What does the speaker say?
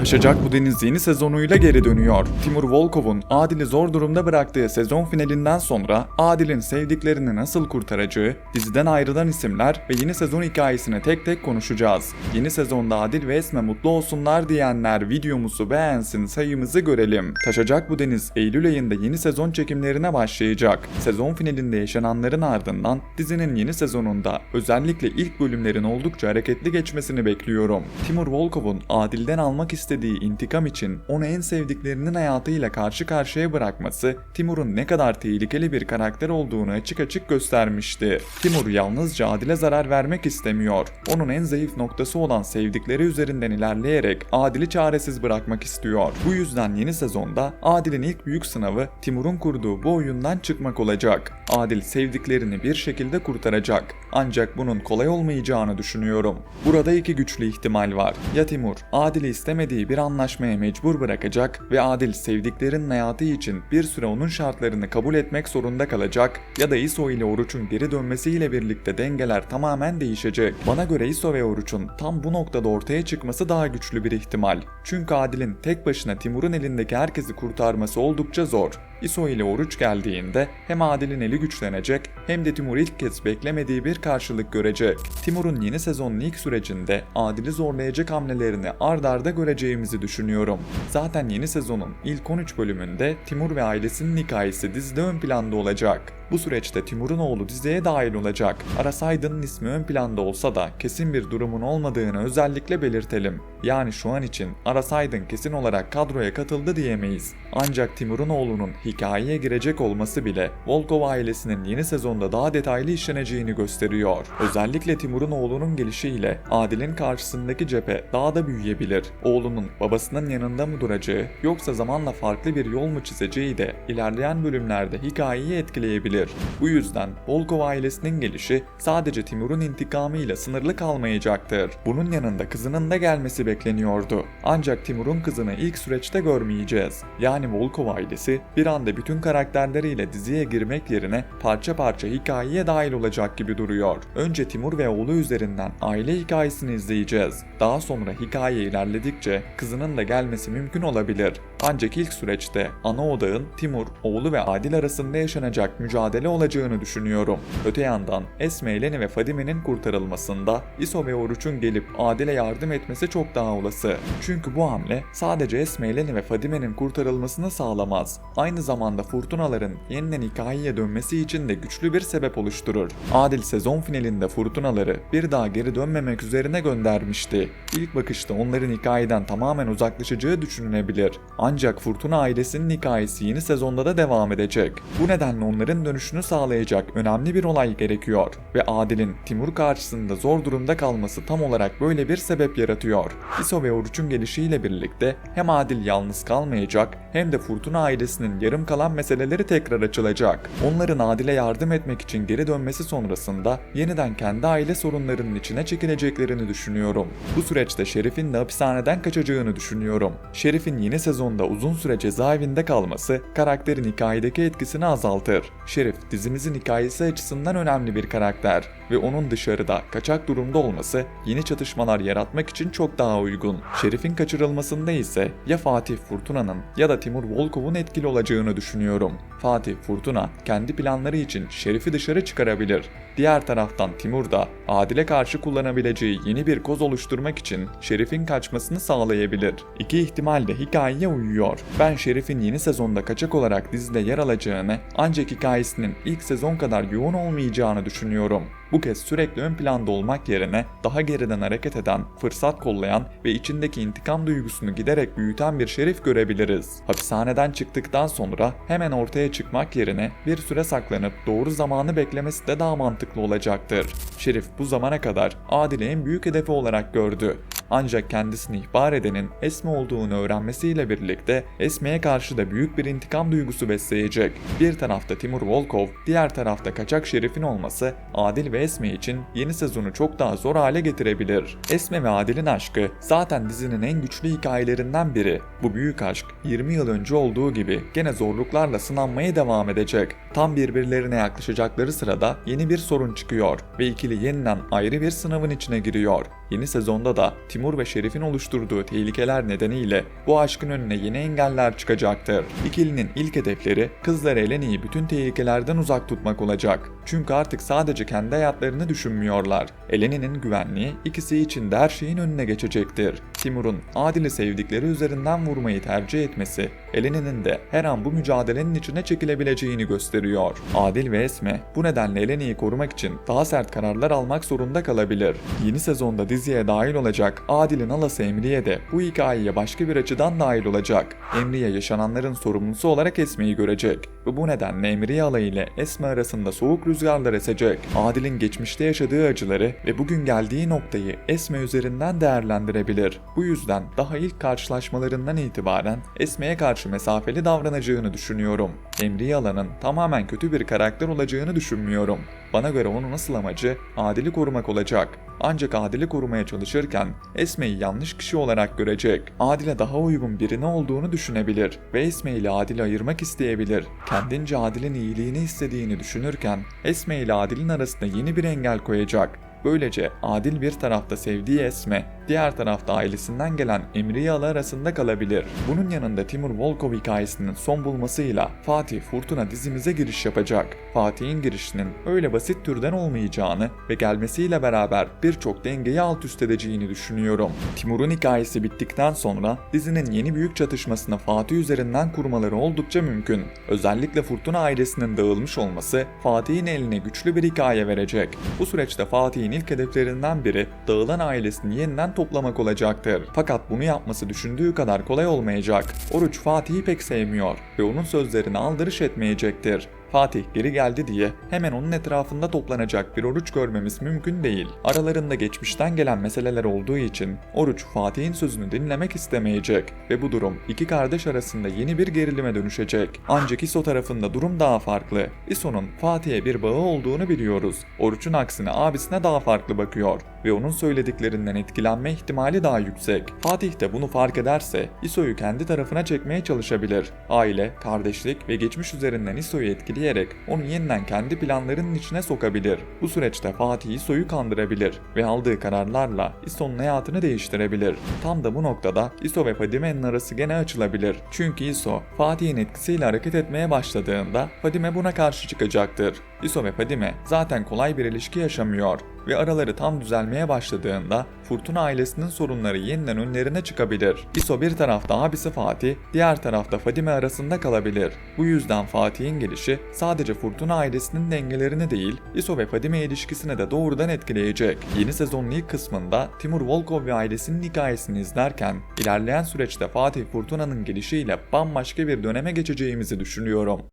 Taşacak Bu Deniz yeni sezonuyla geri dönüyor. Timur Volkov'un Adil'i zor durumda bıraktığı sezon finalinden sonra Adil'in sevdiklerini nasıl kurtaracağı, diziden ayrılan isimler ve yeni sezon hikayesini tek tek konuşacağız. Yeni sezonda Adil ve Esme mutlu olsunlar diyenler videomuzu beğensin, sayımızı görelim. Taşacak Bu Deniz Eylül ayında yeni sezon çekimlerine başlayacak. Sezon finalinde yaşananların ardından dizinin yeni sezonunda özellikle ilk bölümlerin oldukça hareketli geçmesini bekliyorum. Timur Volkov'un Adil'den almak istediği intikam için onu en sevdiklerinin hayatıyla karşı karşıya bırakması Timur'un ne kadar tehlikeli bir karakter olduğunu açık açık göstermişti. Timur yalnızca Adil'e zarar vermek istemiyor. Onun en zayıf noktası olan sevdikleri üzerinden ilerleyerek Adil'i çaresiz bırakmak istiyor. Bu yüzden yeni sezonda Adil'in ilk büyük sınavı Timur'un kurduğu bu oyundan çıkmak olacak. Adil sevdiklerini bir şekilde kurtaracak. Ancak bunun kolay olmayacağını düşünüyorum. Burada iki güçlü ihtimal var. Ya Timur Adil'i istemediği bir anlaşmaya mecbur bırakacak ve Adil sevdiklerinin hayatı için bir süre onun şartlarını kabul etmek zorunda kalacak, ya da İso ile Oruç'un geri dönmesiyle birlikte dengeler tamamen değişecek. Bana göre İso ve Oruç'un tam bu noktada ortaya çıkması daha güçlü bir ihtimal. Çünkü Adil'in tek başına Timur'un elindeki herkesi kurtarması oldukça zor. İso ile Oruç geldiğinde hem Adil'in eli güçlenecek hem de Timur ilk kez beklemediği bir karşılık görecek. Timur'un yeni sezonun ilk sürecinde Adil'i zorlayacak hamlelerini ard arda göreceğimizi düşünüyorum. Zaten yeni sezonun ilk 13 bölümünde Timur ve ailesinin hikayesi dizide ön planda olacak. Bu süreçte Timur'un oğlu diziye dahil olacak. Aras Aydın'ın ismi ön planda olsa da kesin bir durumun olmadığını özellikle belirtelim. Yani şu an için Aras Aydın kesin olarak kadroya katıldı diyemeyiz. Ancak Timur'un oğlunun hikayeye girecek olması bile Volkov ailesinin yeni sezonda daha detaylı işleneceğini gösteriyor. Özellikle Timur'un oğlunun gelişiyle Adil'in karşısındaki cephe daha da büyüyebilir. Oğlunun babasının yanında mı duracağı yoksa zamanla farklı bir yol mu çizeceği de ilerleyen bölümlerde hikayeyi etkileyebilir. Bu yüzden Volkov ailesinin gelişi sadece Timur'un intikamıyla sınırlı kalmayacaktır. Bunun yanında kızının da gelmesi bekleniyordu. Ancak Timur'un kızını ilk süreçte görmeyeceğiz. Yani Volkov ailesi bir anda bütün karakterleriyle diziye girmek yerine parça parça hikayeye dahil olacak gibi duruyor. Önce Timur ve oğlu üzerinden aile hikayesini izleyeceğiz. Daha sonra hikaye ilerledikçe kızının da gelmesi mümkün olabilir. Ancak ilk süreçte ana odağın Timur, oğlu ve Adil arasında yaşanacak mücadele olacağını düşünüyorum. Öte yandan Esme, Eleni ve Fadime'nin kurtarılmasında İso ve Oruç'un gelip Adil'e yardım etmesi çok daha olası. Çünkü bu hamle sadece Esme, Eleni ve Fadime'nin kurtarılmasını sağlamaz. Aynı zamanda fırtınaların yeniden hikayeye dönmesi için de güçlü bir sebep oluşturur. Adil sezon finalinde fırtınaları bir daha geri dönmemek üzerine göndermişti. İlk bakışta onların hikayeden tamamen uzaklaşacağı düşünülebilir. Ancak Fırtına ailesinin hikayesi yeni sezonda da devam edecek. Bu nedenle onların dönüşünü sağlayacak önemli bir olay gerekiyor ve Adil'in Timur karşısında zor durumda kalması tam olarak böyle bir sebep yaratıyor. İso ve Oruç'un gelişiyle birlikte hem Adil yalnız kalmayacak hem de Fırtına ailesinin yarım kalan meseleleri tekrar açılacak. Onların Adil'e yardım etmek için geri dönmesi sonrasında yeniden kendi aile sorunlarının içine çekileceklerini düşünüyorum. Bu süreçte Şerif'in de hapishaneden kaçacağını düşünüyorum. Şerif'in yeni sezonda uzun süre cezaevinde kalması karakterin hikayedeki etkisini azaltır. Şerif dizimizin hikayesi açısından önemli bir karakter ve onun dışarıda kaçak durumda olması yeni çatışmalar yaratmak için çok daha uygun. Şerif'in kaçırılmasında ise ya Fatih Fırtına'nın ya da Timur Volkov'un etkili olacağını düşünüyorum. Fatih Fırtına kendi planları için Şerif'i dışarı çıkarabilir. Diğer taraftan Timur da Adil'e karşı kullanabileceği yeni bir koz oluşturmak için Şerif'in kaçmasını sağlayabilir. İki ihtimal de hikayeye uyuyor. Ben Şerif'in yeni sezonda kaçak olarak dizide yer alacağını, ancak hikayesinin ilk sezon kadar yoğun olmayacağını düşünüyorum. Bu kez sürekli ön planda olmak yerine daha geriden hareket eden, fırsat kollayan ve içindeki intikam duygusunu giderek büyüten bir Şerif görebiliriz. Hapishaneden çıktıktan sonra hemen ortaya çıkmak yerine bir süre saklanıp doğru zamanı beklemesi de daha mantıklı olacaktır. Şerif bu zamana kadar Adil'i en büyük hedefi olarak gördü. Ancak kendisini ihbar edenin Esme olduğunu öğrenmesiyle birlikte Esme'ye karşı da büyük bir intikam duygusu besleyecek. Bir tarafta Timur Volkov, diğer tarafta kaçak Şerif'in olması Adil ve Esme için yeni sezonu çok daha zor hale getirebilir. Esme ve Adil'in aşkı zaten dizinin en güçlü hikayelerinden biri. Bu büyük aşk 20 yıl önce olduğu gibi gene zorluklarla sınanmaya devam edecek. Tam birbirlerine yaklaşacakları sırada yeni bir sorun çıkıyor ve ikili yeniden ayrı bir sınavın içine giriyor. Yeni sezonda da Timur ve Şerif'in oluşturduğu tehlikeler nedeniyle bu aşkın önüne yeni engeller çıkacaktır. İkilinin ilk hedefleri kızlar Eleni'yi bütün tehlikelerden uzak tutmak olacak. Çünkü artık sadece kendi hayatlarını düşünmüyorlar. Eleni'nin güvenliği ikisi için de her şeyin önüne geçecektir. Timur'un Adil'i sevdikleri üzerinden vurmayı tercih etmesi, Eleni'nin de her an bu mücadelenin içine çekilebileceğini gösteriyor. Adil ve Esme bu nedenle Eleni'yi korumak için daha sert kararlar almak zorunda kalabilir. Yeni sezonda diziye dahil olacak Adil'in halası Emriye de bu hikayeye başka bir açıdan dahil olacak. Emriye yaşananların sorumlusu olarak Esme'yi görecek ve bu nedenle Emriye hala ile Esme arasında soğuk rüzgarlar esecek. Adil'in geçmişte yaşadığı acıları ve bugün geldiği noktayı Esme üzerinden değerlendirebilir. Bu yüzden daha ilk karşılaşmalarından itibaren Esme'ye karşı mesafeli davranacağını düşünüyorum. Emriye Hala'nın tamamen kötü bir karakter olacağını düşünmüyorum. Bana göre onun asıl amacı Adil'i korumak olacak. Ancak Adil'i korumaya çalışırken Esme'yi yanlış kişi olarak görecek. Adil'e daha uygun birini olduğunu düşünebilir ve Esme ile Adil'i ayırmak isteyebilir. Kendince Adil'in iyiliğini istediğini düşünürken Esme ile Adil'in arasında yeni bir engel koyacak. Böylece Adil bir tarafta sevdiği Esme, diğer tarafta ailesinden gelen Emriye Hala arasında kalabilir. Bunun yanında Timur Volkov hikayesinin son bulmasıyla Fatih Fırtına dizimize giriş yapacak. Fatih'in girişinin öyle basit türden olmayacağını ve gelmesiyle beraber birçok dengeyi alt üst edeceğini düşünüyorum. Timur'un hikayesi bittikten sonra dizinin yeni büyük çatışmasını Fatih üzerinden kurmaları oldukça mümkün. Özellikle Fırtına ailesinin dağılmış olması Fatih'in eline güçlü bir hikaye verecek. Bu süreçte Fatih'in ilk hedeflerinden biri dağılan ailesini yeniden toplamak olacaktır. Fakat bunu yapması düşündüğü kadar kolay olmayacak. Oruç Fatih'i pek sevmiyor ve onun sözlerine aldırış etmeyecektir. Fatih geri geldi diye hemen onun etrafında toplanacak bir Oruç görmemiz mümkün değil. Aralarında geçmişten gelen meseleler olduğu için Oruç Fatih'in sözünü dinlemek istemeyecek ve bu durum iki kardeş arasında yeni bir gerilime dönüşecek. Ancak İso tarafında durum daha farklı. İso'nun Fatih'e bir bağı olduğunu biliyoruz. Oruç'un aksine abisine daha farklı bakıyor ve onun söylediklerinden etkilenme ihtimali daha yüksek. Fatih de bunu fark ederse İso'yu kendi tarafına çekmeye çalışabilir. Aile, kardeşlik ve geçmiş üzerinden İso'yu etkileyerek onu yeniden kendi planlarının içine sokabilir. Bu süreçte Fatih İso'yu kandırabilir ve aldığı kararlarla İso'nun hayatını değiştirebilir. Tam da bu noktada İso ve Fadime'nin arası gene açılabilir. Çünkü İso, Fatih'in etkisiyle hareket etmeye başladığında Fadime buna karşı çıkacaktır. İso ve Fadime zaten kolay bir ilişki yaşamıyor ve araları tam düzelmeye başladığında Fırtına ailesinin sorunları yeniden önlerine çıkabilir. İso bir tarafta abisi Fatih, diğer tarafta Fadime arasında kalabilir. Bu yüzden Fatih'in gelişi sadece Fırtına ailesinin dengelerini değil, İso ve Fadime ilişkisini de doğrudan etkileyecek. Yeni sezonun ilk kısmında Timur Volkov ve ailesinin hikayesini izlerken ilerleyen süreçte Fatih Fırtına'nın gelişiyle bambaşka bir döneme geçeceğimizi düşünüyorum.